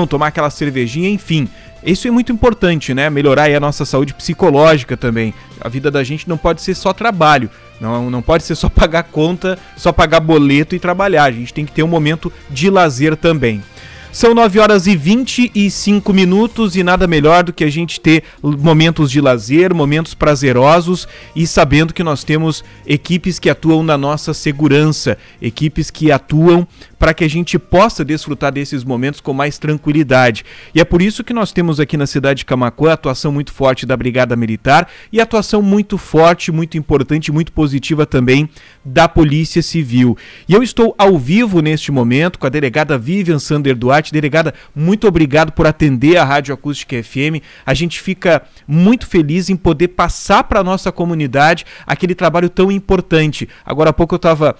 tomar aquela cervejinha, enfim. Isso é muito importante, né? Melhorar aí a nossa saúde psicológica também. A vida da gente não pode ser só trabalho, não pode ser só pagar conta, só pagar boleto e trabalhar. A gente tem que ter um momento de lazer também. São 9h25 e nada melhor do que a gente ter momentos de lazer, momentos prazerosos e sabendo que nós temos equipes que atuam na nossa segurança, equipes que atuam para que a gente possa desfrutar desses momentos com mais tranquilidade. E é por isso que nós temos aqui na cidade de Camaquã a atuação muito forte da Brigada Militar e a atuação muito forte, muito importante, muito positiva também da Polícia Civil. E eu estou ao vivo neste momento com a delegada Vivian Sander Duarte. Delegada, muito obrigado por atender a Rádio Acústica FM. A gente fica muito feliz em poder passar para a nossa comunidade aquele trabalho tão importante. Agora há pouco eu estava...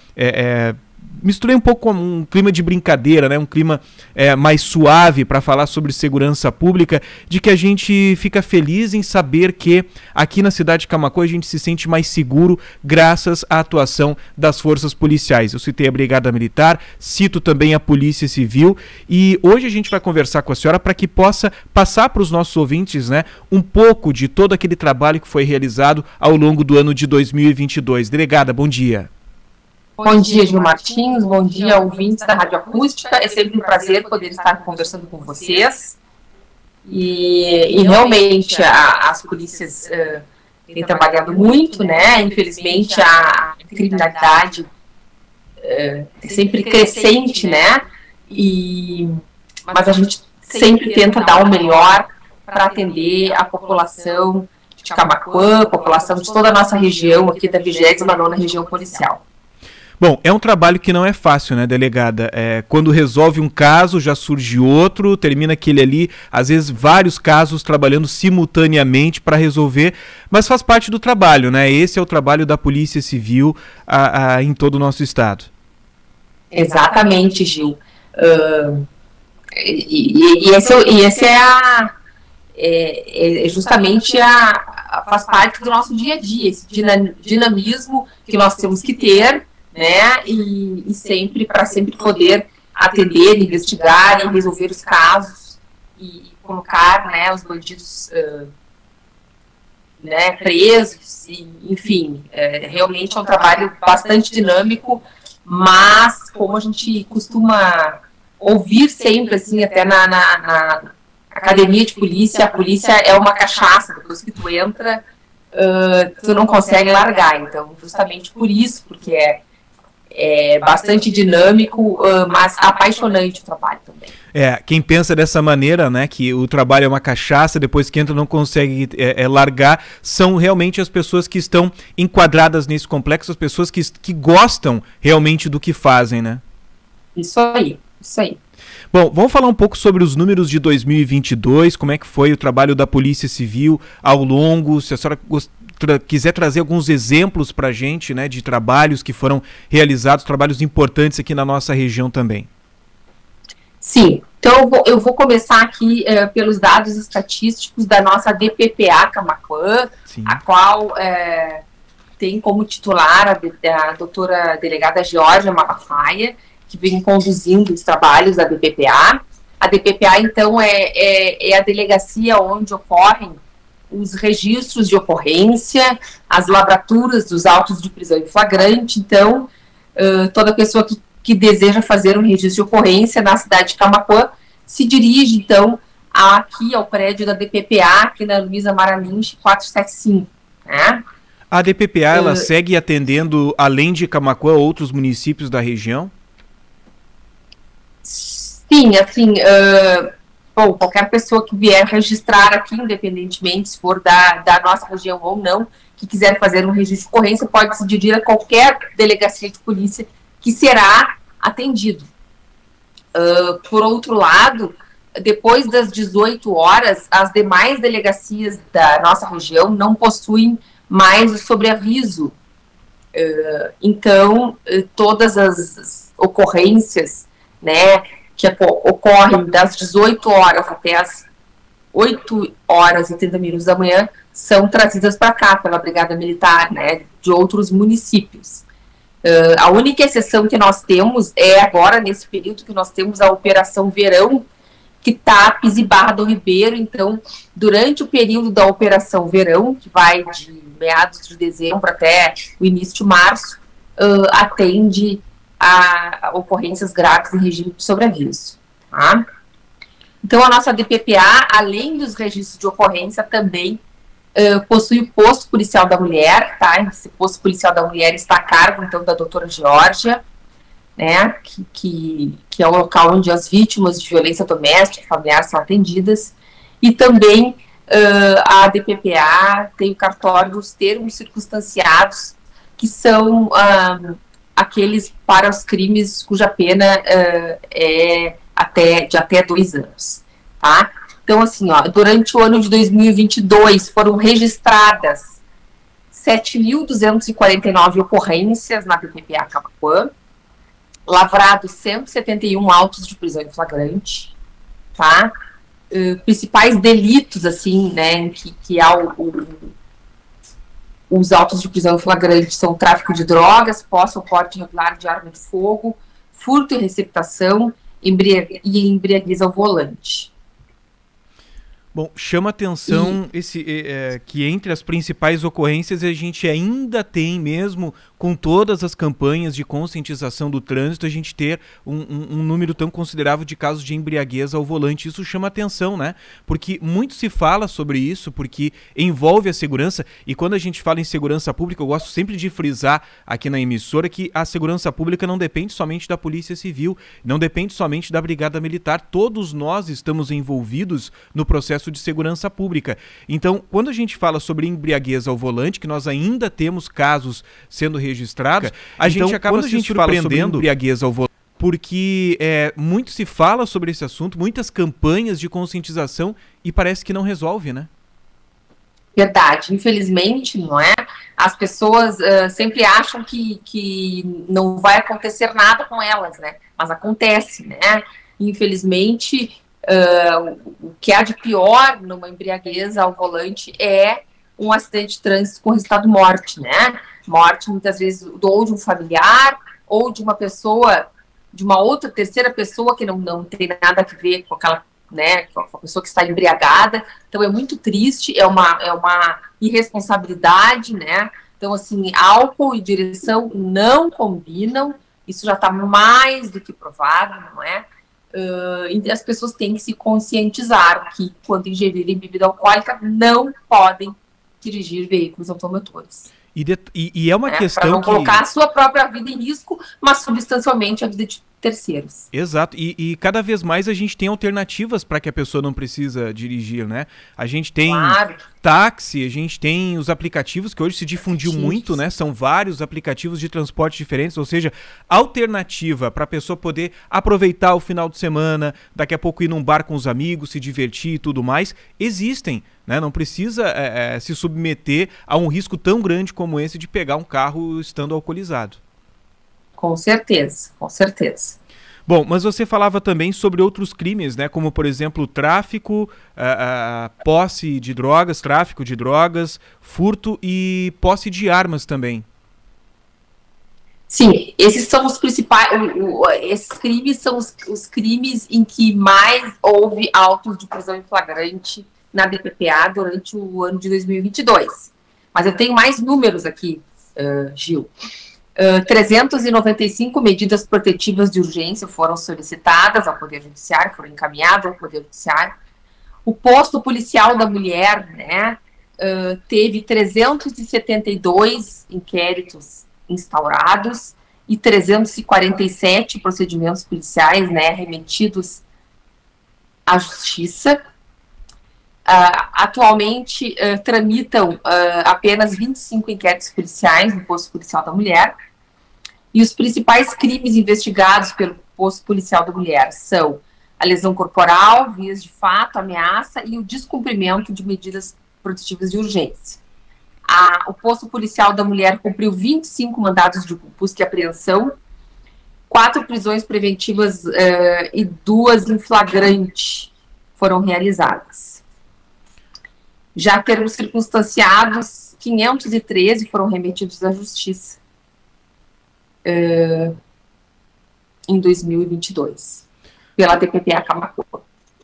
misturei um pouco com um clima de brincadeira, né? Um clima mais suave para falar sobre segurança pública, de que a gente fica feliz em saber que aqui na cidade de Camaquã a gente se sente mais seguro graças à atuação das forças policiais. Eu citei a Brigada Militar, cito também a Polícia Civil e hoje a gente vai conversar com a senhora para que possa passar para os nossos ouvintes, né, um pouco de todo aquele trabalho que foi realizado ao longo do ano de 2022. Delegada, bom dia. Bom dia, Gil Martins, bom dia, ouvintes da Rádio Acústica. É sempre um prazer poder estar conversando com vocês. E realmente as polícias têm trabalhado muito, né? Infelizmente a criminalidade é sempre crescente, né? Mas a gente sempre tenta dar o melhor para atender a população de Camaquã, a população de toda a nossa região, aqui da 29ª Região Policial. Bom, é um trabalho que não é fácil, né, delegada? Quando resolve um caso, já surge outro, termina aquele ali, às vezes vários casos trabalhando simultaneamente para resolver, mas faz parte do trabalho, né? Esse é o trabalho da Polícia Civil em todo o nosso estado. Exatamente, Gil. Esse é justamente faz parte do nosso dia a dia, esse dinamismo que nós temos que ter, né, e sempre para sempre poder atender, investigar e resolver os casos e colocar, né, os bandidos né, presos, enfim, realmente é um trabalho bastante dinâmico, mas como a gente costuma ouvir sempre, assim, até na academia de polícia, a polícia é uma cachaça, depois que tu entra, tu não consegue largar, então justamente por isso, porque é bastante dinâmico, mas apaixonante o trabalho também. Quem pensa dessa maneira, né, que o trabalho é uma cachaça, depois que entra não consegue largar, são realmente as pessoas que estão enquadradas nesse complexo, as pessoas que gostam realmente do que fazem, né? Isso aí, isso aí. Bom, vamos falar um pouco sobre os números de 2022, como é que foi o trabalho da Polícia Civil ao longo, se a senhora quiser trazer alguns exemplos para a gente, né, de trabalhos que foram realizados, trabalhos importantes aqui na nossa região também. Sim, então eu vou começar aqui pelos dados estatísticos da nossa DPPA Camaquã, a qual tem como titular a doutora delegada Georgia Malafaia, que vem conduzindo os trabalhos da DPPA. A DPPA, então, é a delegacia onde ocorrem os registros de ocorrência, as lavraturas dos autos de prisão em flagrante. Então, toda pessoa que deseja fazer um registro de ocorrência na cidade de Camaquã se dirige, então, aqui ao prédio da DPPA, aqui na Luiza Maramins 475, né? A DPPA, ela segue atendendo, além de Camaquã, outros municípios da região? Sim, assim, bom, qualquer pessoa que vier registrar aqui, independentemente se for da nossa região ou não, que quiser fazer um registro de ocorrência, pode se dirigir a qualquer delegacia de polícia que será atendido. Por outro lado, depois das 18 horas, as demais delegacias da nossa região não possuem mais o sobreaviso. Então, todas as ocorrências, né, que ocorrem das 18 horas até as 8h30 da manhã, são trazidas para cá pela Brigada Militar, né, de outros municípios. A única exceção que nós temos é agora, nesse período que nós temos a Operação Verão, Tapes e Barra do Ribeiro. Então, durante o período da Operação Verão, que vai de meados de dezembro até o início de março, atende a ocorrências graves em regime de sobreaviso. Tá? Então, a nossa DPPA, além dos registros de ocorrência, também possui o posto policial da mulher, tá? Esse posto policial da mulher está a cargo, então, da doutora Geórgia, né? Que é o local onde as vítimas de violência doméstica e familiar são atendidas. E também a DPPA tem o cartório dos termos circunstanciados, que são aqueles para os crimes cuja pena é de até 2 anos, tá? Então, assim, durante o ano de 2022 foram registradas 7.249 ocorrências na DPPA Camaquã, lavrados 171 autos de prisão em flagrante, tá? Principais delitos, assim, né, em que há os autos de prisão em flagrante são tráfico de drogas, posse ou porte irregular de arma de fogo, furto e receptação, e embriaguez ao volante. Bom, chama atenção que entre as principais ocorrências a gente ainda tem, mesmo com todas as campanhas de conscientização do trânsito, a gente ter um número tão considerável de casos de embriaguez ao volante. Isso chama atenção, né? Porque muito se fala sobre isso, porque envolve a segurança, e quando a gente fala em segurança pública, eu gosto sempre de frisar aqui na emissora que a segurança pública não depende somente da Polícia Civil, não depende somente da Brigada Militar, todos nós estamos envolvidos no processo de segurança pública. Então, quando a gente fala sobre embriaguez ao volante, que nós ainda temos casos sendo registrados, a gente acaba se surpreendendo embriaguez ao volante, porque muito se fala sobre esse assunto, muitas campanhas de conscientização e parece que não resolve, né? Verdade, infelizmente, não é? As pessoas sempre acham que não vai acontecer nada com elas, né? Mas acontece, né? Infelizmente, o que há de pior numa embriaguez ao volante é um acidente de trânsito com resultado morte, né? Morte, muitas vezes, ou de um familiar, ou de uma pessoa, de uma outra, terceira pessoa que não tem nada a ver com aquela, né, com a pessoa que está embriagada. Então, é muito triste, é uma irresponsabilidade, né? Então, assim, álcool e direção não combinam, isso já está mais do que provado, não é? E as pessoas têm que se conscientizar que, quando ingerirem bebida alcoólica, não podem dirigir veículos automotores. E é uma questão para não colocar a sua própria vida em risco, mas substancialmente a vida de terceiros. Exato, e cada vez mais a gente tem alternativas para que a pessoa não precisa dirigir, né? A gente tem táxi, a gente tem os aplicativos que hoje se difundiu muito, né? São vários aplicativos de transporte diferentes, ou seja, alternativa para a pessoa poder aproveitar o final de semana, daqui a pouco ir num bar com os amigos, se divertir e tudo mais, existem, né? Não precisa se submeter a um risco tão grande como esse de pegar um carro estando alcoolizado. Com certeza, com certeza. Bom, mas você falava também sobre outros crimes, né? Como, por exemplo, tráfico, posse de drogas, tráfico de drogas, furto e posse de armas também. Sim, esses são os principais. Esses crimes são os crimes em que mais houve autos de prisão em flagrante na DPPA durante o ano de 2022. Mas eu tenho mais números aqui, Gil. 395 medidas protetivas de urgência foram solicitadas ao Poder Judiciário, foram encaminhadas ao Poder Judiciário. O posto policial da mulher, né, teve 372 inquéritos instaurados e 347 procedimentos policiais, né, remetidos à Justiça. Atualmente tramitam apenas 25 inquéritos policiais no posto policial da mulher. E os principais crimes investigados pelo posto policial da mulher são a lesão corporal, vias de fato, ameaça e o descumprimento de medidas protetivas de urgência. O posto policial da mulher cumpriu 25 mandados de busca e apreensão, 4 prisões preventivas e 2 em flagrante foram realizadas. Já termos circunstanciados, 513 foram remetidos à Justiça em 2022, pela DPPA Camaquã.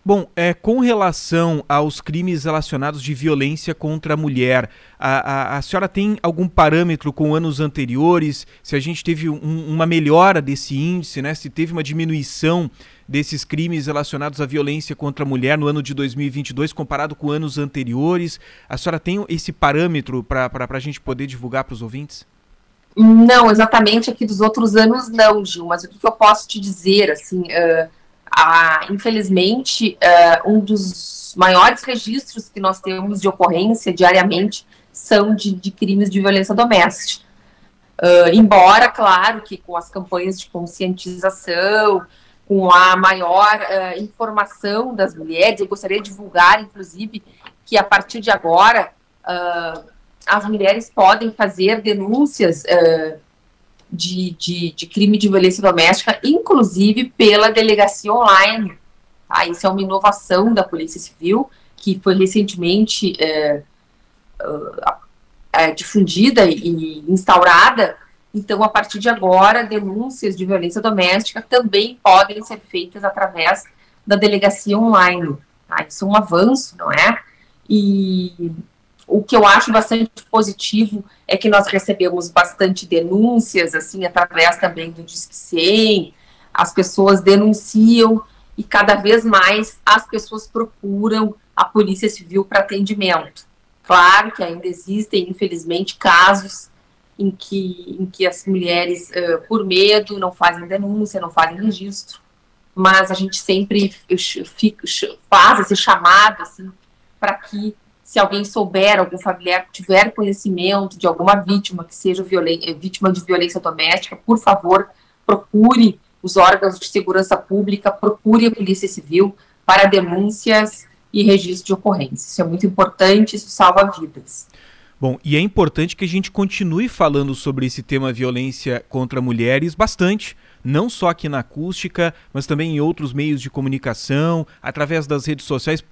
Bom, com relação aos crimes relacionados de violência contra a mulher, a senhora tem algum parâmetro com anos anteriores? Se a gente teve uma melhora desse índice, né? Se teve uma diminuição desses crimes relacionados à violência contra a mulher no ano de 2022 comparado com anos anteriores? A senhora tem esse parâmetro para a gente poder divulgar para os ouvintes? Não, exatamente aqui dos outros anos não, Gil, mas o que eu posso te dizer, assim, infelizmente, um dos maiores registros que nós temos de ocorrência diariamente são de crimes de violência doméstica. Embora, claro, que com as campanhas de conscientização, com a maior informação das mulheres, eu gostaria de divulgar, inclusive, que a partir de agora as mulheres podem fazer denúncias de crime de violência doméstica, inclusive pela delegacia online. Tá? Isso é uma inovação da Polícia Civil, que foi recentemente difundida e instaurada. Então, a partir de agora, denúncias de violência doméstica também podem ser feitas através da delegacia online. Tá? Isso é um avanço, não é? E o que eu acho bastante positivo é que nós recebemos bastante denúncias, assim, através também do Disque 100, as pessoas denunciam e cada vez mais as pessoas procuram a Polícia Civil para atendimento. Claro que ainda existem, infelizmente, casos em que as mulheres, por medo, não fazem denúncia, não fazem registro, mas a gente sempre faz esse chamado, assim, para que, se alguém souber, algum familiar tiver conhecimento de alguma vítima que seja vítima de violência doméstica, por favor, procure os órgãos de segurança pública, procure a Polícia Civil para denúncias e registro de ocorrência. Isso é muito importante, isso salva vidas. Bom, e é importante que a gente continue falando sobre esse tema violência contra mulheres bastante, não só aqui na Acústica, mas também em outros meios de comunicação, através das redes sociais,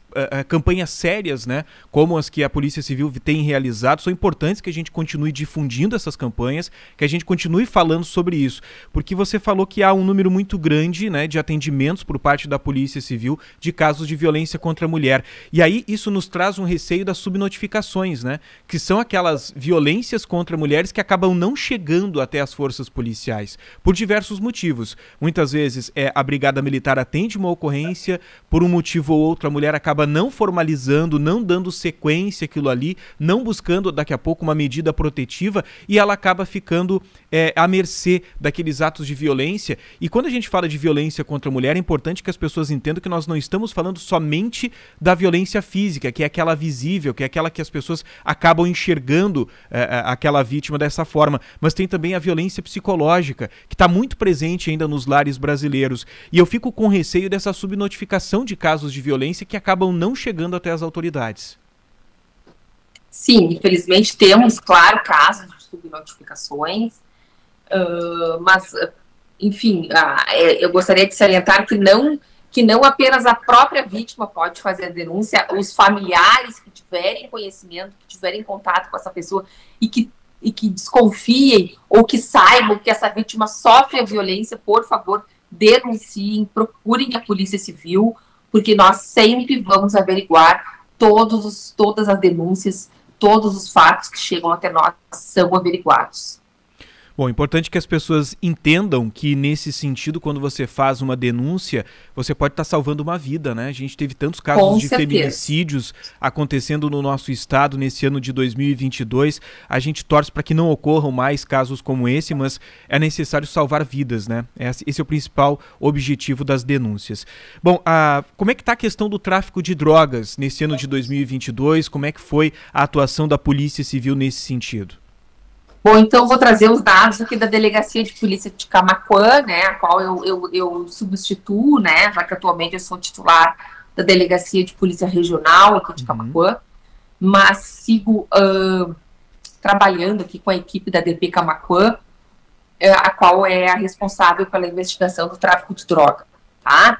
campanhas sérias, né, como as que a Polícia Civil tem realizado, são importantes que a gente continue difundindo essas campanhas, que a gente continue falando sobre isso, porque você falou que há um número muito grande, né, de atendimentos por parte da Polícia Civil de casos de violência contra a mulher, e aí isso nos traz um receio das subnotificações, né, que são aquelas violências contra mulheres que acabam não chegando até as forças policiais, por diversos motivos. Muitas vezes a Brigada Militar atende uma ocorrência, por um motivo ou outro a mulher acaba não formalizando, não dando sequência àquilo ali, não buscando daqui a pouco uma medida protetiva e ela acaba ficando à mercê daqueles atos de violência. E quando a gente fala de violência contra a mulher, é importante que as pessoas entendam que nós não estamos falando somente da violência física, que é aquela visível, que é aquela que as pessoas acabam enxergando aquela vítima dessa forma, mas tem também a violência psicológica, que está muito presente ainda nos lares brasileiros. E eu fico com receio dessa subnotificação de casos de violência que acabam não chegando até as autoridades. Sim, infelizmente temos, claro, casos de subnotificações, mas, enfim, eu gostaria de salientar que não apenas a própria vítima pode fazer a denúncia, os familiares que tiverem conhecimento, que tiverem contato com essa pessoa e que desconfiem ou que saibam que essa vítima sofre a violência, por favor, denunciem, procurem a Polícia Civil, porque nós sempre vamos averiguar todas as denúncias, todos os fatos que chegam até nós são averiguados. Bom, é importante que as pessoas entendam que, nesse sentido, quando você faz uma denúncia, você pode estar salvando uma vida, né? A gente teve tantos casos de feminicídios acontecendo no nosso estado nesse ano de 2022. A gente torce para que não ocorram mais casos como esse, mas é necessário salvar vidas, né? Esse é o principal objetivo das denúncias. Bom, como é que está a questão do tráfico de drogas nesse ano de 2022? Como é que foi a atuação da Polícia Civil nesse sentido? Bom, então vou trazer os dados aqui da Delegacia de Polícia de Camaquã, né, a qual eu substituo, né, já que atualmente eu sou titular da Delegacia de Polícia Regional aqui de Camaquã, mas sigo trabalhando aqui com a equipe da DP Camaquã, a qual é a responsável pela investigação do tráfico de droga, tá?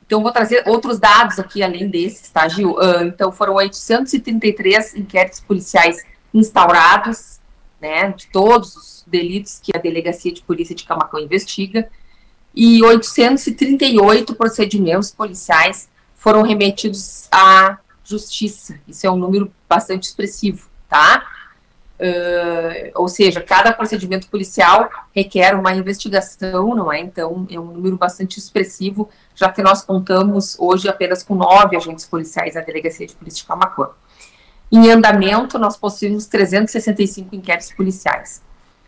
Então vou trazer outros dados aqui além desses, tá, Gil? Então foram 833 inquéritos policiais instaurados, né, de todos os delitos que a Delegacia de Polícia de Camaquã investiga, e 838 procedimentos policiais foram remetidos à justiça. Isso é um número bastante expressivo, tá? Ou seja, cada procedimento policial requer uma investigação, não é? Então, é um número bastante expressivo, já que nós contamos hoje apenas com 9 agentes policiais na Delegacia de Polícia de Camaquã. Em andamento, nós possuímos 365 inquéritos policiais.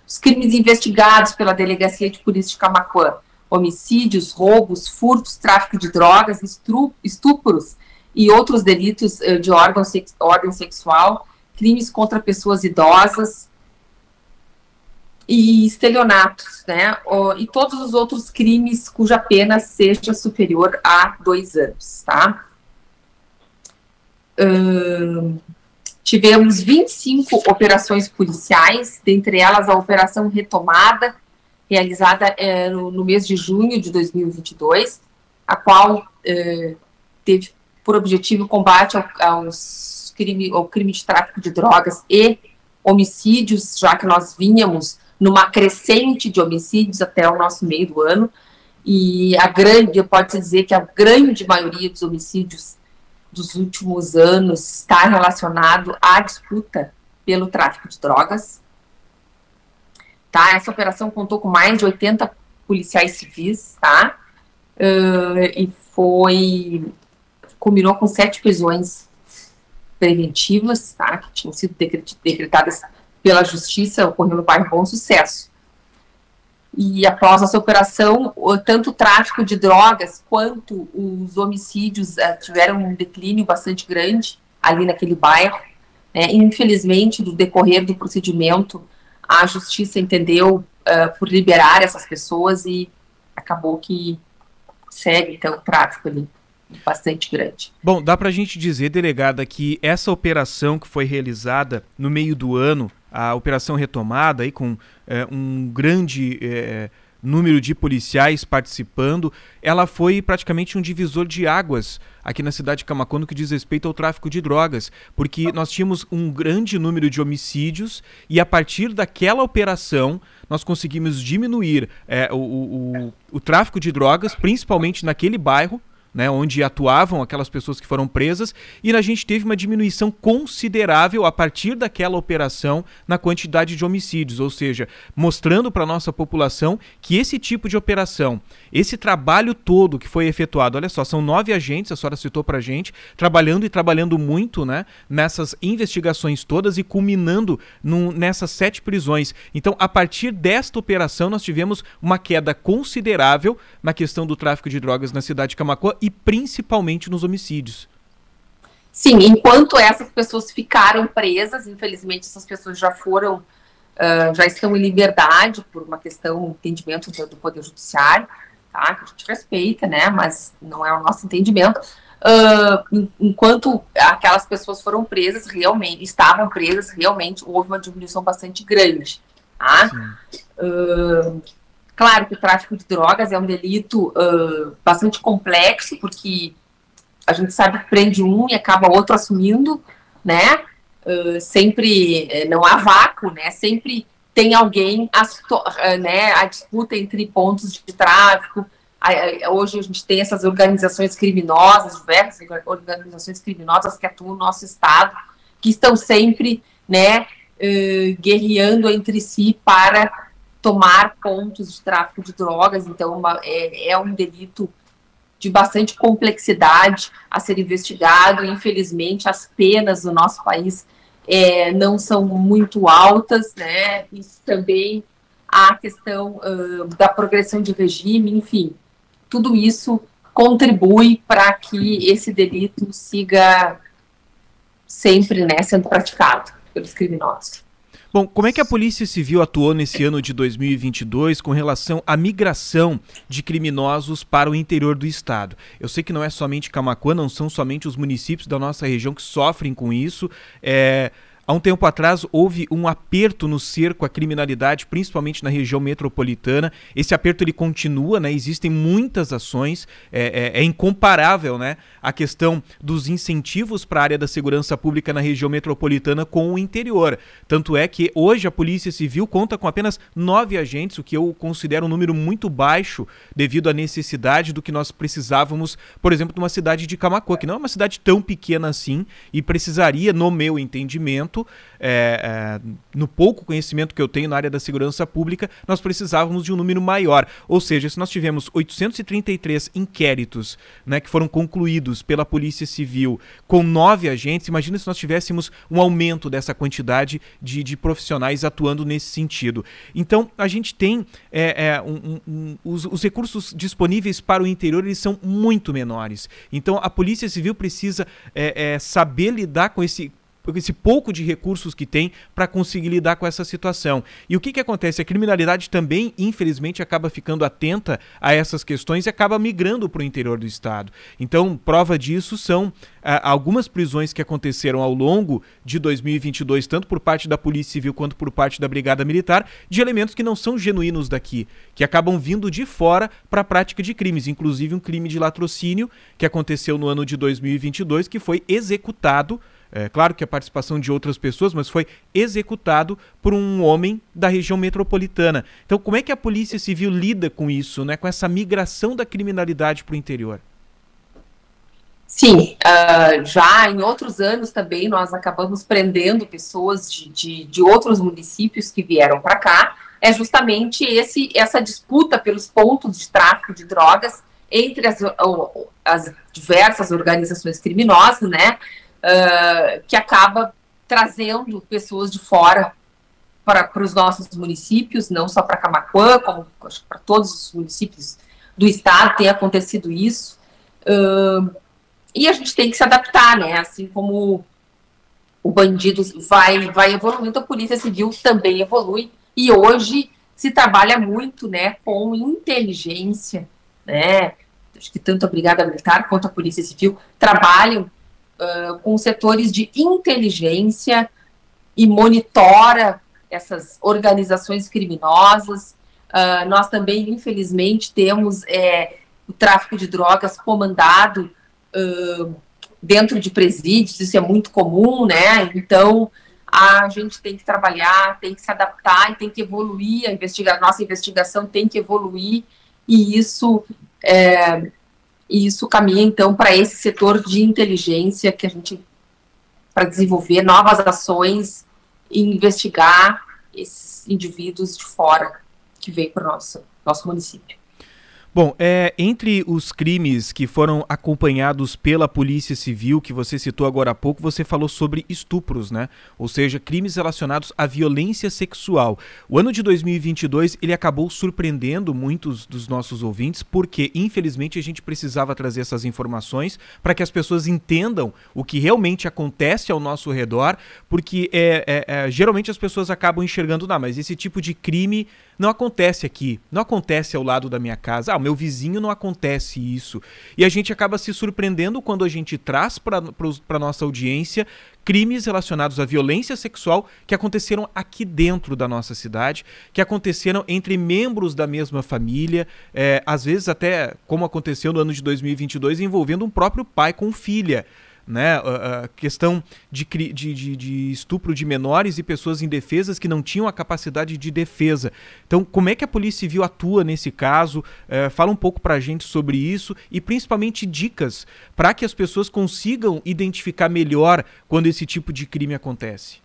Os crimes investigados pela Delegacia de Polícia de Camaquã: homicídios, roubos, furtos, tráfico de drogas, estupros e outros delitos de ordem sexual, crimes contra pessoas idosas e estelionatos, né? E todos os outros crimes cuja pena seja superior a 2 anos, tá? Tivemos 25 operações policiais, dentre elas a Operação Retomada, realizada no mês de junho de 2022, a qual teve por objetivo o combate ao crime de tráfico de drogas e homicídios, já que nós vínhamos numa crescente de homicídios até o nosso meio do ano, e pode-se dizer que a grande maioria dos homicídios dos últimos anos está relacionado à disputa pelo tráfico de drogas. Tá? Essa operação contou com mais de 80 policiais civis, tá? E culminou com 7 prisões preventivas, tá? Que tinham sido decretadas pela Justiça, ocorreu no bairro Bom Sucesso. E após essa operação, tanto o tráfico de drogas quanto os homicídios tiveram um declínio bastante grande ali naquele bairro, né? Infelizmente, no decorrer do procedimento, a Justiça entendeu por liberar essas pessoas e acabou que segue, então, o tráfico ali bastante grande. Bom, dá pra gente dizer, delegada, que essa operação que foi realizada no meio do ano, a Operação Retomada, aí com um grande número de policiais participando, ela foi praticamente um divisor de águas aqui na cidade de Camaquã no que diz respeito ao tráfico de drogas, porque nós tínhamos um grande número de homicídios e a partir daquela operação nós conseguimos diminuir o tráfico de drogas, principalmente naquele bairro, né, onde atuavam aquelas pessoas que foram presas, e a gente teve uma diminuição considerável a partir daquela operação na quantidade de homicídios, ou seja, mostrando para a nossa população que esse tipo de operação, esse trabalho todo que foi efetuado, olha só, são 9 agentes, a senhora citou para a gente, trabalhando muito, né, nessas investigações todas e culminando nessas 7 prisões. Então, a partir desta operação, nós tivemos uma queda considerável na questão do tráfico de drogas na cidade de Camaquã e principalmente nos homicídios. Sim, enquanto essas pessoas ficaram presas, infelizmente essas pessoas já estão em liberdade por uma questão, entendimento do Poder Judiciário, tá? Que a gente respeita, né? Mas não é o nosso entendimento. Enquanto aquelas pessoas foram presas, estavam presas, realmente houve uma diminuição bastante grande, tá? Claro que o tráfico de drogas é um delito bastante complexo, porque a gente sabe que prende um e acaba outro assumindo, né? Sempre não há vácuo, né? Sempre tem alguém, né? A disputa entre pontos de tráfico. Hoje a gente tem essas organizações criminosas, diversas organizações criminosas que atuam no nosso estado, que estão sempre, né, guerreando entre si para tomar pontos de tráfico de drogas. Então é um delito de bastante complexidade a ser investigado. Infelizmente, as penas no nosso país não são muito altas, né? E também a questão da progressão de regime, enfim, tudo isso contribui para que esse delito siga sempre, né, sendo praticado pelos criminosos. Bom, como é que a Polícia Civil atuou nesse ano de 2022 com relação à migração de criminosos para o interior do estado? Eu sei que não é somente Camaquã, não são somente os municípios da nossa região que sofrem com isso. há um tempo atrás houve um aperto no cerco à criminalidade, principalmente na região metropolitana. Esse aperto ele continua, né? Existem muitas ações, é incomparável, né, a questão dos incentivos para a área da segurança pública na região metropolitana com o interior. Tanto é que hoje a Polícia Civil conta com apenas 9 agentes, o que eu considero um número muito baixo devido à necessidade do que nós precisávamos, por exemplo, de uma cidade de Camaquã, que não é uma cidade tão pequena assim e precisaria, no meu entendimento, no pouco conhecimento que eu tenho na área da segurança pública, nós precisávamos de um número maior. Ou seja, se nós tivemos 833 inquéritos, né, que foram concluídos pela Polícia Civil com 9 agentes, imagina se nós tivéssemos um aumento dessa quantidade de profissionais atuando nesse sentido. Então, a gente tem os recursos disponíveis para o interior, eles são muito menores. Então, a Polícia Civil precisa saber lidar com esse pouco de recursos que tem para conseguir lidar com essa situação. E o que acontece? A criminalidade também, infelizmente, acaba ficando atenta a essas questões e acaba migrando para o interior do estado. Então, prova disso são algumas prisões que aconteceram ao longo de 2022, tanto por parte da Polícia Civil quanto por parte da Brigada Militar, de elementos que não são genuínos daqui, que acabam vindo de fora para a prática de crimes, inclusive um crime de latrocínio que aconteceu no ano de 2022, que foi executado. Claro que a participação de outras pessoas, mas foi executado por um homem da região metropolitana. Então, como é que a Polícia Civil lida com isso, né, com essa migração da criminalidade para o interior? Sim, já em outros anos também nós acabamos prendendo pessoas de outros municípios que vieram para cá. É justamente essa disputa pelos pontos de tráfico de drogas entre as diversas organizações criminosas, né? Que acaba trazendo pessoas de fora para os nossos municípios, não só para Camaquã, como para todos os municípios do estado tem acontecido isso. E a gente tem que se adaptar, né? Assim como o bandido vai evoluindo, a Polícia Civil também evolui. E hoje se trabalha muito, né, com inteligência, né? Acho que tanto a Brigada Militar quanto a Polícia Civil trabalham com setores de inteligência e monitora essas organizações criminosas. Nós também, infelizmente, temos o tráfico de drogas comandado dentro de presídios, isso é muito comum, né? Então, a gente tem que trabalhar, tem que se adaptar e tem que evoluir, nossa investigação tem que evoluir, e isso caminha, então, para esse setor de inteligência que a gente, para desenvolver novas ações e investigar esses indivíduos de fora que veio para o nosso município. Bom, entre os crimes que foram acompanhados pela Polícia Civil, que você citou agora há pouco, você falou sobre estupros, né? Ou seja, crimes relacionados à violência sexual. O ano de 2022, ele acabou surpreendendo muitos dos nossos ouvintes, porque, infelizmente, a gente precisava trazer essas informações para que as pessoas entendam o que realmente acontece ao nosso redor, porque geralmente as pessoas acabam enxergando, não, mas esse tipo de crime não acontece aqui, não acontece ao lado da minha casa. Meu vizinho não acontece isso. E a gente acaba se surpreendendo quando a gente traz para a nossa audiência crimes relacionados à violência sexual que aconteceram aqui dentro da nossa cidade, que aconteceram entre membros da mesma família, às vezes até, como aconteceu no ano de 2022, envolvendo um próprio pai com filha. Né, a questão de estupro de menores e pessoas indefesas que não tinham a capacidade de defesa. Então, como é que a Polícia Civil atua nesse caso? Fala um pouco para a gente sobre isso e principalmente dicas para que as pessoas consigam identificar melhor quando esse tipo de crime acontece.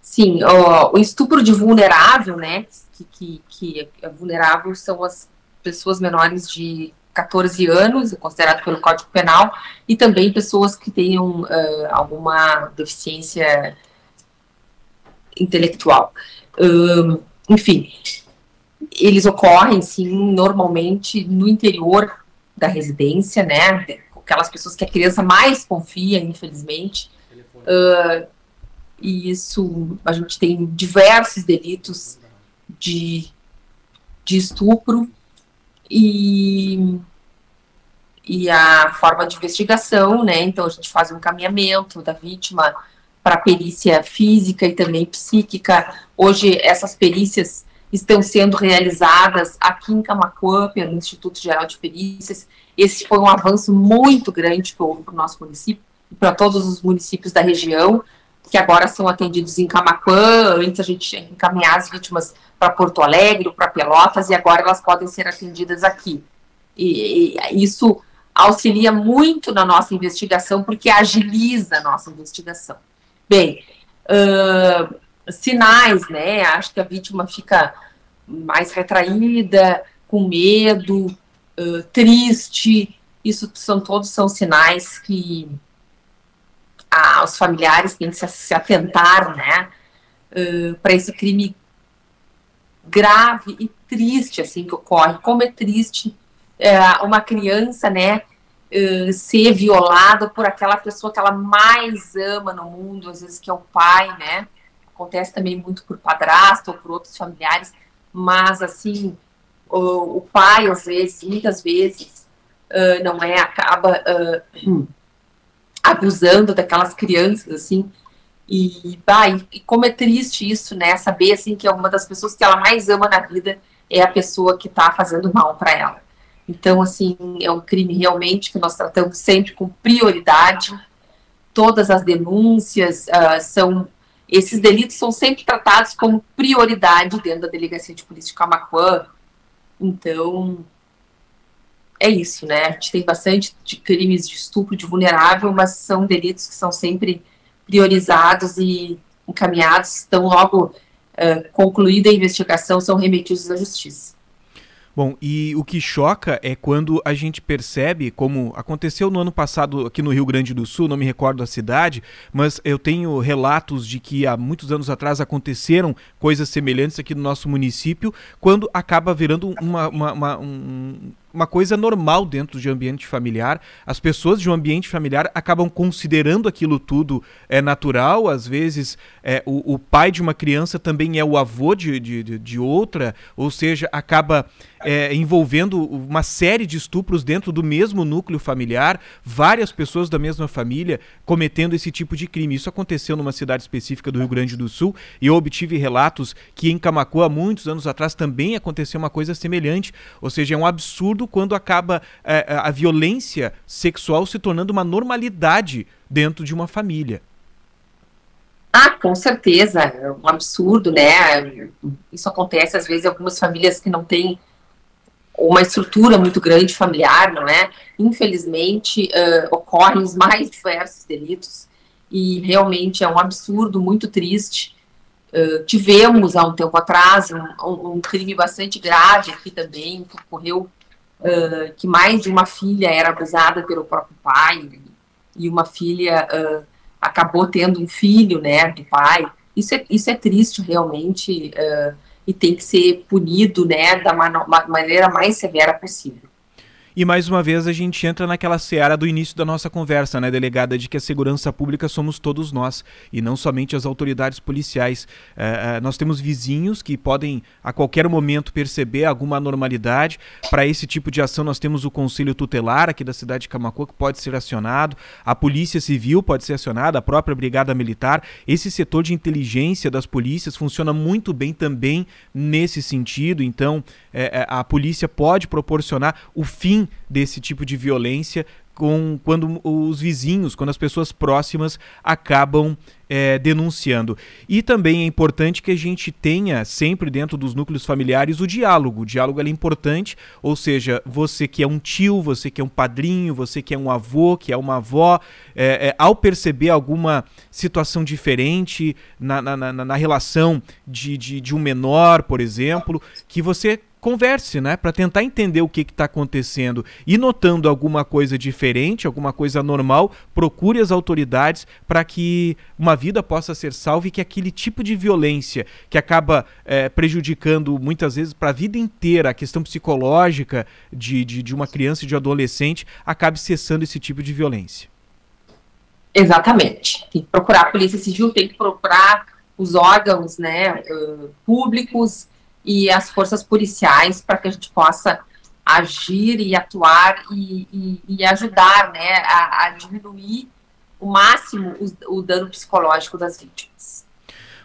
Sim, o estupro de vulnerável, né, que é vulnerável são as pessoas menores de 14 anos, considerado pelo Código Penal, e também pessoas que tenham alguma deficiência intelectual. Enfim, eles ocorrem, sim, normalmente no interior da residência, né, aquelas pessoas que a criança mais confia, infelizmente, e isso, a gente tem diversos delitos de estupro, e a forma de investigação, né, então a gente faz um encaminhamento da vítima para perícia física e também psíquica. Hoje, essas perícias estão sendo realizadas aqui em Camaquã, pelo Instituto Geral de Perícias. Esse foi um avanço muito grande que houve para o nosso município e para todos os municípios da região, que agora são atendidos em Camaquã. Antes a gente tinha que encaminhar as vítimas para Porto Alegre, para Pelotas, e agora elas podem ser atendidas aqui. E isso auxilia muito na nossa investigação, porque agiliza a nossa investigação. Bem, sinais, né? Acho que a vítima fica mais retraída, com medo, triste. Isso são sinais que os familiares têm que se atentar, né? Para esse crime grave e triste, assim, que ocorre. Como é triste uma criança, né, ser violada por aquela pessoa que ela mais ama no mundo, às vezes que é o pai, né? Acontece também muito por padrasto ou por outros familiares, mas, assim, o pai, às vezes, muitas vezes, acaba abusando daquelas crianças, assim, e como é triste isso, né, saber, assim, que é uma das pessoas que ela mais ama na vida é a pessoa que está fazendo mal para ela. Então, assim, é um crime realmente que nós tratamos sempre com prioridade. Todas as denúncias esses delitos são sempre tratados como prioridade dentro da Delegacia de Polícia de Camaquã. Então, é isso, né? A gente tem bastante de crimes de estupro de vulnerável, mas são delitos que são sempre priorizados e encaminhados. Então, logo concluída a investigação, são remetidos à justiça. Bom, e o que choca é quando a gente percebe, como aconteceu no ano passado aqui no Rio Grande do Sul, não me recordo a cidade, mas eu tenho relatos de que há muitos anos atrás aconteceram coisas semelhantes aqui no nosso município, quando acaba virando uma coisa normal dentro de ambiente familiar. As pessoas de um ambiente familiar acabam considerando aquilo tudo natural. Às vezes o pai de uma criança também é o avô de outra, ou seja, acaba envolvendo uma série de estupros dentro do mesmo núcleo familiar, várias pessoas da mesma família cometendo esse tipo de crime. Isso aconteceu numa cidade específica do Rio Grande do Sul, e eu obtive relatos que em Camaquã, há muitos anos atrás, também aconteceu uma coisa semelhante. Ou seja, é um absurdo quando acaba a violência sexual se tornando uma normalidade dentro de uma família. Com certeza, é um absurdo, né? Isso acontece, às vezes, em algumas famílias que não têm uma estrutura muito grande familiar, não é? Infelizmente, ocorrem os mais diversos delitos, e realmente é um absurdo, muito triste. Tivemos, há um tempo atrás, um crime bastante grave aqui também, que ocorreu, que mais de uma filha era abusada pelo próprio pai, e uma filha acabou tendo um filho, né, do pai. Isso é triste, realmente, e tem que ser punido, né, da maneira mais severa possível. E mais uma vez a gente entra naquela seara do início da nossa conversa, né, delegada, de que a segurança pública somos todos nós, e não somente as autoridades policiais. Nós temos vizinhos que podem a qualquer momento perceber alguma anormalidade. Para esse tipo de ação nós temos o Conselho Tutelar aqui da cidade de Camaquã, que pode ser acionado, a Polícia Civil pode ser acionada, a própria Brigada Militar. Esse setor de inteligência das polícias funciona muito bem também nesse sentido. Então a polícia pode proporcionar o fim desse tipo de violência quando os vizinhos, quando as pessoas próximas acabam denunciando. E também é importante que a gente tenha sempre dentro dos núcleos familiares o diálogo. O diálogo é importante, ou seja, você que é um tio, você que é um padrinho, você que é um avô, que é uma avó, ao perceber alguma situação diferente na relação de um menor, por exemplo, que você converse, né, para tentar entender o que está acontecendo, e notando alguma coisa diferente, alguma coisa anormal, procure as autoridades para que uma vida possa ser salva, e que aquele tipo de violência que acaba prejudicando muitas vezes para a vida inteira a questão psicológica de uma criança e de um adolescente acabe cessando esse tipo de violência. Exatamente. Tem que procurar a Polícia Civil, tem que procurar os órgãos, né, públicos e as forças policiais, para que a gente possa agir e atuar e ajudar, né, a diminuir o máximo o dano psicológico das vítimas.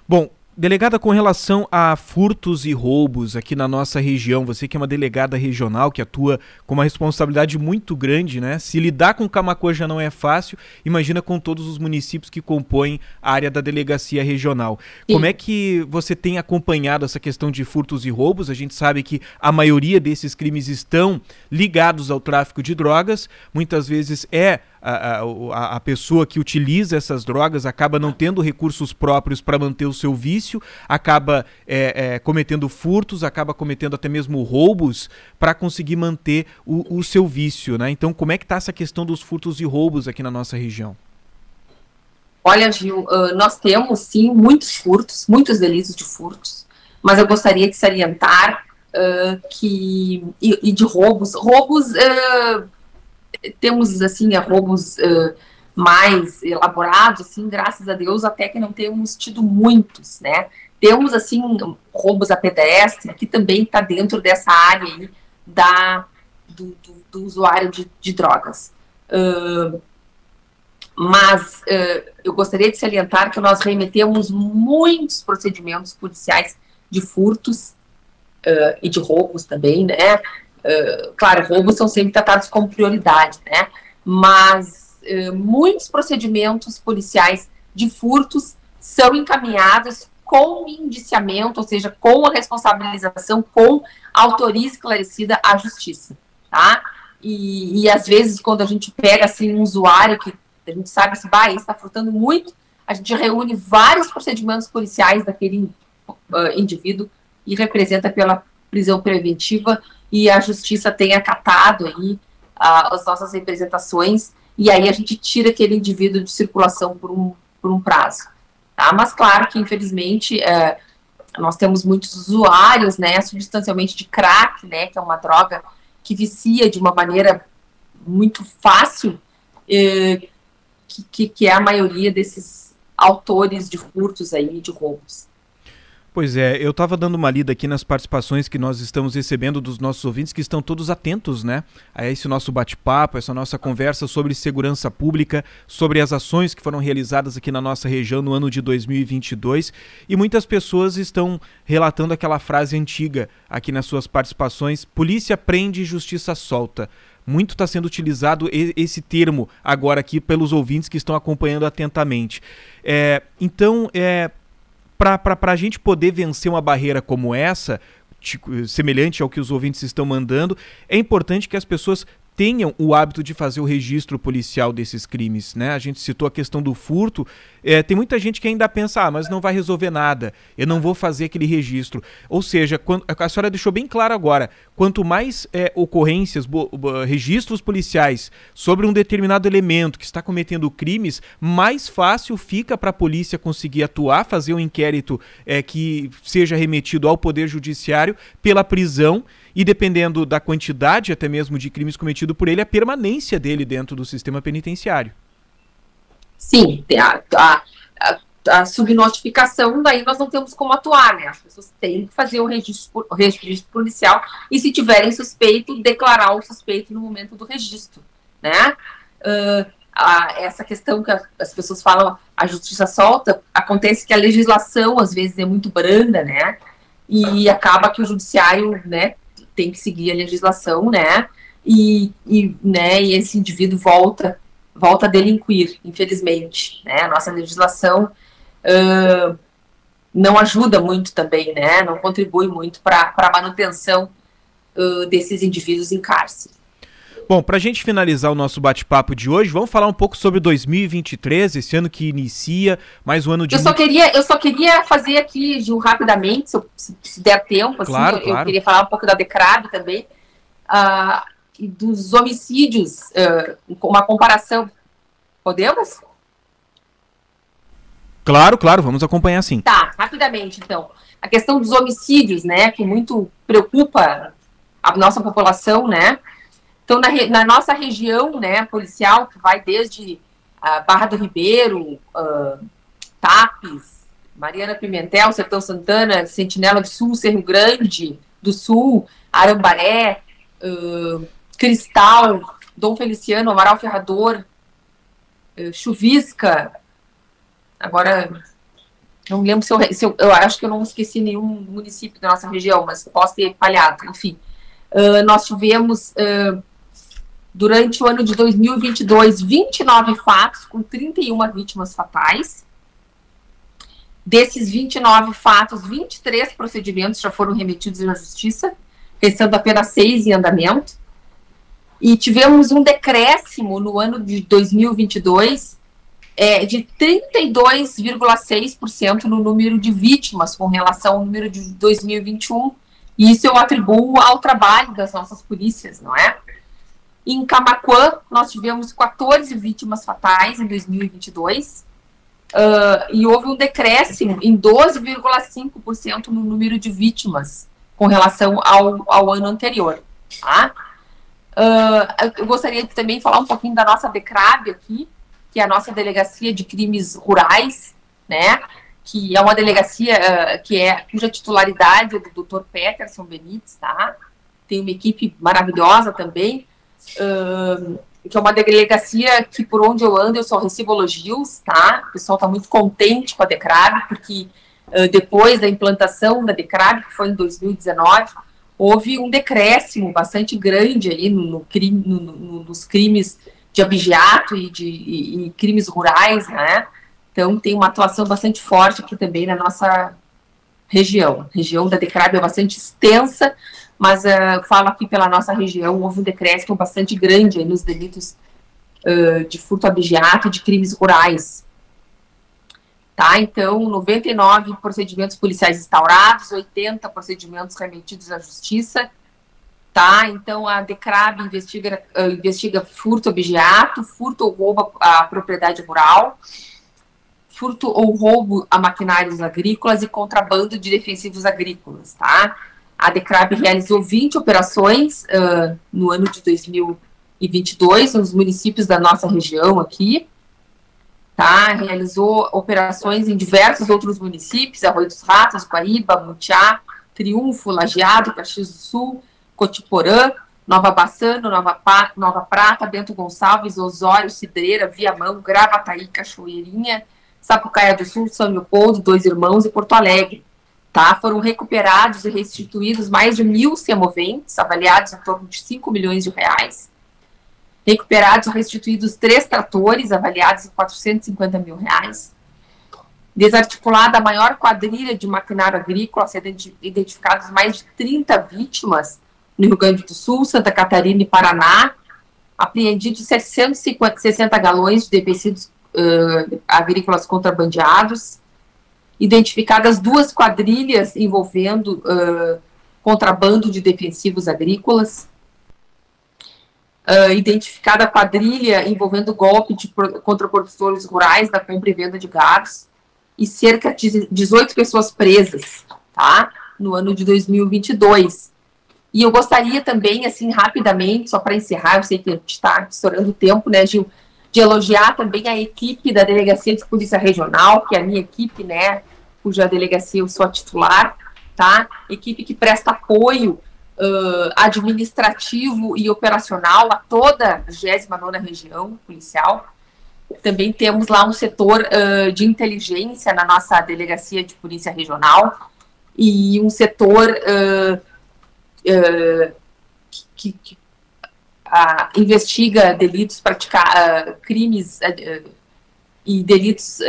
Bom, delegada, com relação a furtos e roubos aqui na nossa região, você que é uma delegada regional, que atua com uma responsabilidade muito grande, né? Se lidar com Camaquã já não é fácil, imagina com todos os municípios que compõem a área da delegacia regional. Sim. Como é que você tem acompanhado essa questão de furtos e roubos? A gente sabe que a maioria desses crimes estão ligados ao tráfico de drogas, muitas vezes a pessoa que utiliza essas drogas acaba não tendo recursos próprios para manter o seu vício, acaba cometendo furtos, acaba cometendo até mesmo roubos para conseguir manter o seu vício, né? Então, como é que está essa questão dos furtos e roubos aqui na nossa região? Olha, Gil, nós temos sim muitos furtos, muitos delitos de furtos, mas eu gostaria de salientar e de roubos. Temos, assim, roubos mais elaborados, assim, graças a Deus, até que não temos tido muitos, né? Temos, assim, roubos a pedestre, que também está dentro dessa área aí do usuário de drogas. Mas eu gostaria de salientar que nós remetemos muitos procedimentos policiais de furtos e de roubos também, né? Claro, roubos são sempre tratados como prioridade, né? Mas muitos procedimentos policiais de furtos são encaminhados com indiciamento, ou seja, com a responsabilização, com a autoria esclarecida à justiça, tá? E às vezes, quando a gente pega, assim, um usuário que a gente sabe se ele está furtando muito, a gente reúne vários procedimentos policiais daquele indivíduo e representa pela prisão preventiva, e a justiça tem acatado aí as nossas representações, e aí a gente tira aquele indivíduo de circulação por um prazo. Tá? Mas claro que, infelizmente, nós temos muitos usuários, né, substancialmente de crack, né, que é uma droga que vicia de uma maneira muito fácil, que é a maioria desses autores de furtos aí, de roubos. Pois é, eu estava dando uma lida aqui nas participações que nós estamos recebendo dos nossos ouvintes, que estão todos atentos, né, a esse nosso bate-papo, essa nossa conversa sobre segurança pública, sobre as ações que foram realizadas aqui na nossa região no ano de 2022, e muitas pessoas estão relatando aquela frase antiga aqui nas suas participações: polícia prende, justiça solta. Muito está sendo utilizado esse termo agora aqui pelos ouvintes que estão acompanhando atentamente. Então, para a gente poder vencer uma barreira como essa, semelhante ao que os ouvintes estão mandando, é importante que as pessoas tenham o hábito de fazer o registro policial desses crimes, né? A gente citou a questão do furto, tem muita gente que ainda pensa, mas não vai resolver nada, eu não vou fazer aquele registro. Ou seja, a senhora deixou bem claro agora, quanto mais ocorrências, registros policiais sobre um determinado elemento que está cometendo crimes, mais fácil fica para a polícia conseguir atuar, fazer um inquérito que seja remetido ao Poder Judiciário pela prisão, e dependendo da quantidade até mesmo de crimes cometidos por ele, a permanência dele dentro do sistema penitenciário. Sim, a subnotificação, daí nós não temos como atuar, né? As pessoas têm que fazer o registro policial e, se tiverem suspeito, declarar o suspeito no momento do registro, né? Essa questão que as pessoas falam, a justiça solta, acontece que a legislação, às vezes, é muito branda, né? E acaba que o judiciário, né, tem que seguir a legislação, né, e esse indivíduo volta a delinquir, infelizmente, né, a nossa legislação não ajuda muito também, né, não contribui muito para a manutenção desses indivíduos em cárcere. Bom, para a gente finalizar o nosso bate-papo de hoje, vamos falar um pouco sobre 2023, esse ano que inicia, mais um ano de... Eu só queria fazer aqui, Gil, rapidamente, se der tempo, claro, assim, claro. Eu queria falar um pouco da DECRAB também, e dos homicídios, com uma comparação. Podemos? Claro, vamos acompanhar sim. Tá, rapidamente, então. A questão dos homicídios, né, que muito preocupa a nossa população, né? Então, na nossa região, né, policial, que vai desde Barra do Ribeiro, Tapes, Mariana Pimentel, Sertão Santana, Sentinela do Sul, Cerro Grande do Sul, Arambaré, Cristal, Dom Feliciano, Amaral Ferrador, Chuvisca, agora não lembro se eu acho que eu não esqueci nenhum município da nossa região, mas posso ter falhado, enfim. Nós tivemos, durante o ano de 2022, 29 fatos com 31 vítimas fatais. Desses 29 fatos, 23 procedimentos já foram remetidos à justiça, restando apenas 6 em andamento. E tivemos um decréscimo no ano de 2022 de 32,6% no número de vítimas com relação ao número de 2021. E isso eu atribuo ao trabalho das nossas polícias, não é? Em Camaquã, nós tivemos 14 vítimas fatais em 2022, e houve um decréscimo em 12,5% no número de vítimas com relação ao ano anterior, tá? Eu gostaria de também falar um pouquinho da nossa DECRAB aqui, que é a nossa Delegacia de Crimes Rurais, né, que é uma delegacia cuja titularidade é do Dr. Peterson Benites, tá? Tem uma equipe maravilhosa também, que é uma delegacia que, por onde eu ando, eu só recebo elogios, tá? O pessoal está muito contente com a DECRAB, porque depois da implantação da DECRAB, que foi em 2019, houve um decréscimo bastante grande aí nos crimes de abigeato e crimes rurais, né? Então, tem uma atuação bastante forte aqui também na nossa região. A região da DECRAB é bastante extensa, mas falo aqui pela nossa região, houve um decréscimo bastante grande aí nos delitos de furto abigeato e de crimes rurais. Tá? Então, 99 procedimentos policiais instaurados, 80 procedimentos remetidos à justiça. Tá? Então, a DECRAB investiga furto abigeato, furto ou roubo à propriedade rural, furto ou roubo a maquinários agrícolas e contrabando de defensivos agrícolas, tá? A DECRAB realizou 20 operações no ano de 2022 nos municípios da nossa região aqui, tá? Realizou operações em diversos outros municípios, Arroio dos Ratos, Guaíba, Mutiá, Triunfo, Lajeado, Caxias do Sul, Cotiporã, Nova Bassano, Nova Prata, Bento Gonçalves, Osório, Cidreira, Viamão, Gravataí, Cachoeirinha, Sapucaia do Sul, São Leopoldo, Dois Irmãos e Porto Alegre. Tá? Foram recuperados e restituídos mais de 1.000 semoventes, avaliados em torno de 5 milhões de reais. Recuperados e restituídos 3 tratores, avaliados em 450 mil reais. Desarticulada a maior quadrilha de maquinário agrícola, sendo identificados mais de 30 vítimas no Rio Grande do Sul, Santa Catarina e Paraná. Apreendidos 760 galões de defensivos agrícolas contrabandeados, identificadas 2 quadrilhas envolvendo contrabando de defensivos agrícolas, identificada a quadrilha envolvendo golpe contra produtores rurais da compra e venda de gados, e cerca de 18 pessoas presas, tá? No ano de 2022. E eu gostaria também, assim, rapidamente, só para encerrar, eu sei que a gente está estourando o tempo, né, Gil, de elogiar também a equipe da Delegacia de Polícia Regional, que é a minha equipe, né, cuja delegacia eu sou a titular, tá? Equipe que presta apoio administrativo e operacional a toda a 29ª região policial. Também temos lá um setor de inteligência na nossa Delegacia de Polícia Regional e um setor que investiga delitos, crimes e delitos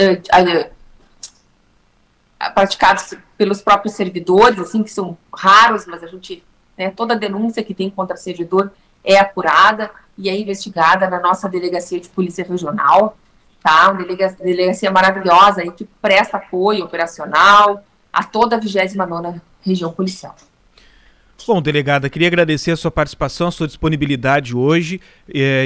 praticados pelos próprios servidores, assim, que são raros, mas a gente, né, toda denúncia que tem contra servidor é apurada e é investigada na nossa Delegacia de Polícia Regional, tá? Uma delegacia maravilhosa aí que presta apoio operacional a toda a 29ª região policial. Bom, delegada, queria agradecer a sua participação, a sua disponibilidade hoje.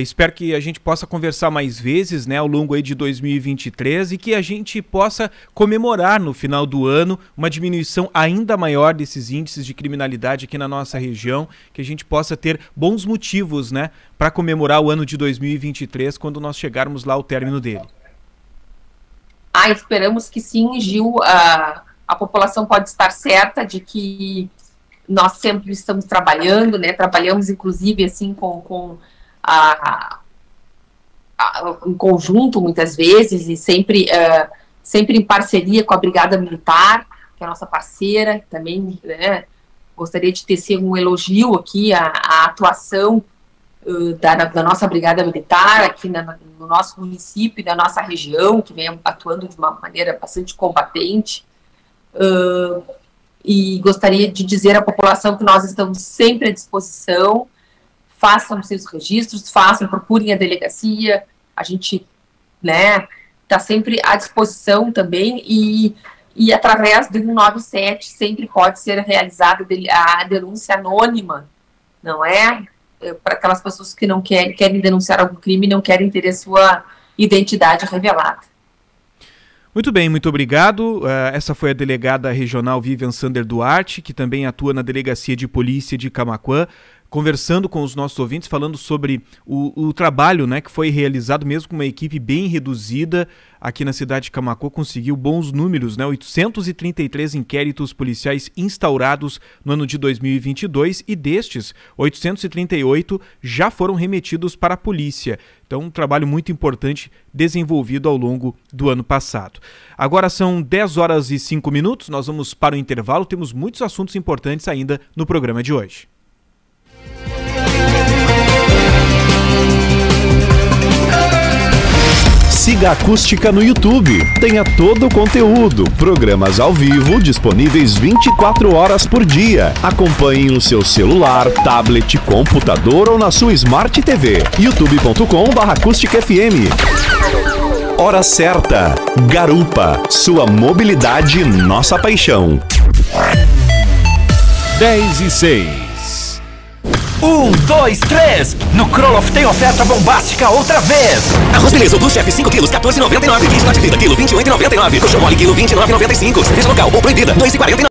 Espero que a gente possa conversar mais vezes, né, ao longo aí de 2023 e que a gente possa comemorar no final do ano uma diminuição ainda maior desses índices de criminalidade aqui na nossa região, que a gente possa ter bons motivos, né, para comemorar o ano de 2023 quando nós chegarmos lá ao término dele. Esperamos que sim, Gil. A população pode estar certa de que nós sempre estamos trabalhando, né? Trabalhamos, inclusive, assim, com a em conjunto, muitas vezes, e sempre em parceria com a Brigada Militar, que é a nossa parceira, também, né, gostaria de tecer um elogio aqui à atuação da nossa Brigada Militar aqui no nosso município, na nossa região, que vem atuando de uma maneira bastante combatente. E gostaria de dizer à população que nós estamos sempre à disposição, façam seus registros, procurem a delegacia, a gente, né, está sempre à disposição também, e através do 197 sempre pode ser realizada a denúncia anônima, não é? Para aquelas pessoas que não querem denunciar algum crime e não querem ter a sua identidade revelada. Muito bem, muito obrigado. Essa foi a delegada regional Vivian Sander Duarte, que também atua na Delegacia de Polícia de Camaquã, conversando com os nossos ouvintes, falando sobre o trabalho, né, que foi realizado mesmo com uma equipe bem reduzida aqui na cidade de Camaquã, conseguiu bons números, né, 833 inquéritos policiais instaurados no ano de 2022 e destes, 838 já foram remetidos para a polícia. Então, um trabalho muito importante desenvolvido ao longo do ano passado. Agora são 10 horas e 5 minutos, nós vamos para o intervalo, temos muitos assuntos importantes ainda no programa de hoje. Siga a Acústica no YouTube. Tenha todo o conteúdo, programas ao vivo disponíveis 24 horas por dia. Acompanhe no seu celular, tablet, computador ou na sua Smart TV. youtube.com/acústicafm. Hora certa. Garupa. Sua mobilidade, nossa paixão. 10:06. 1, 2, 3! No Kroloff tem oferta bombástica outra vez! Arroz beleza, do chefe 5 quilos, 14,99. Kit Nativida, quilo, 28,99. Coxão mole, quilo, 29,95. Cerveja local ou proibida, 2,49.